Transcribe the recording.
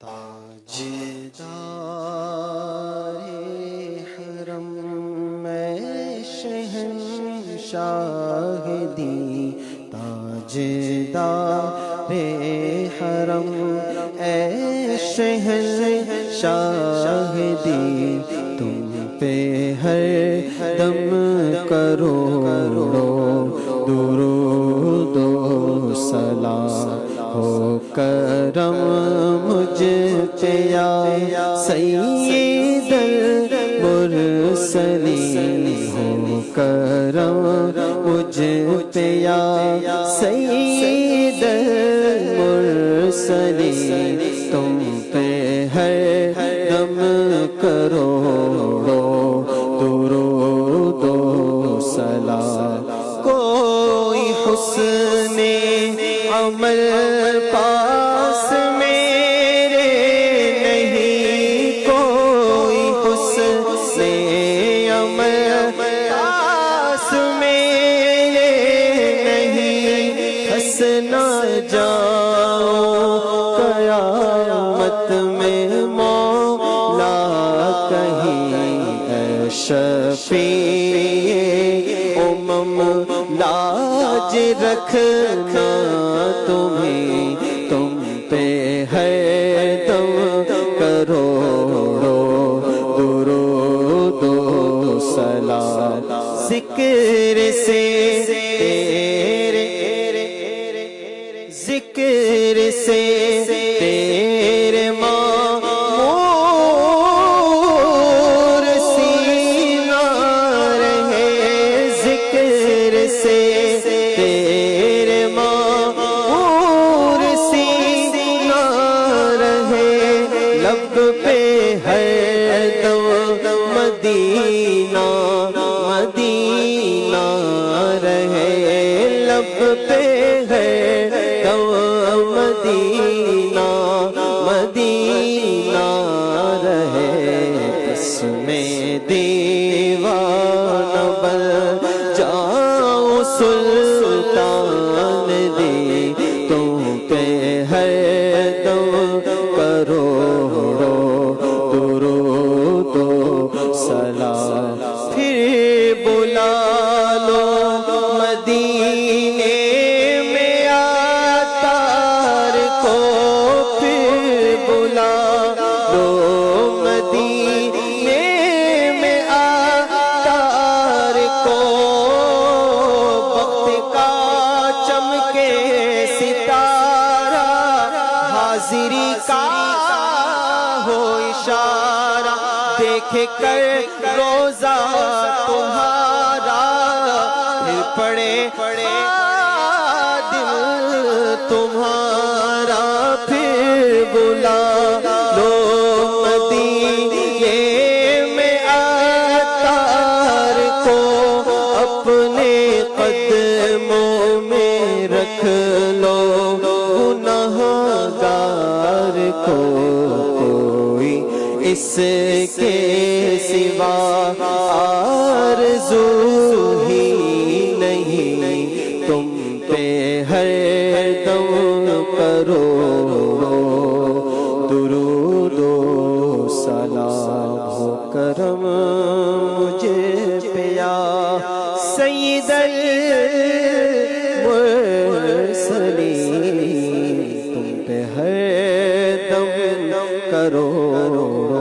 تاجدار حرم میں شہنشاہ دی، تاجدار حرم اے شہنشاہ دی، تم پہ ہر دم کروڑوں درود و سلام ہو کرم مجھ پہ یا سید المرسلین، ہو کرم مجھ پہ یا سید المرسلین، تم پہ ہر دم کروڑوں درود و سلام۔ کوئی حسن عمل پاس میرے نہیں، کوئی حسن عمل پاس میرے نہیں، ہنس نہ جاؤ قیامت میں مولا کہیں، اے شفیع امم لاج رکھنا تمہیں، تم پہ ہے دم کروڑوں درود و سلام۔ ذکر سے تیرے، ذکر سے تیرے معمور سینہ رہے، ذکر سے تیرے معمور سینہ رہے، لب پہ ہے دم مدینہ مدینہ رہے، لب پہ ہے دم مدینہ مدینہ رہے، بس میں دیوانہ بن جاؤ سلطان دی، تم پہ ہے دم کروڑوں درود و سلام۔ پھر بلا لو مدینے میں عطار کو، پھر بلا لو مدینے میں عطار کو، وقت کا چمکے ستارہ، حاضری کا ہو اشارہ، دیکھ کر روزہ تمہارا، پھر پڑے خادم تمہارا، پھر بلا لو مدینے میں عطار کو، اپنے قدموں میں رکھ لو گنہگار کو، کوئی اس کے سوا آرزو ہی نہیں، تم پہ ہر دم کروڑوں درود و سلام ہو کرم مجھے پہ یا سید المرسلین، تم پہ ہر دم کروڑوں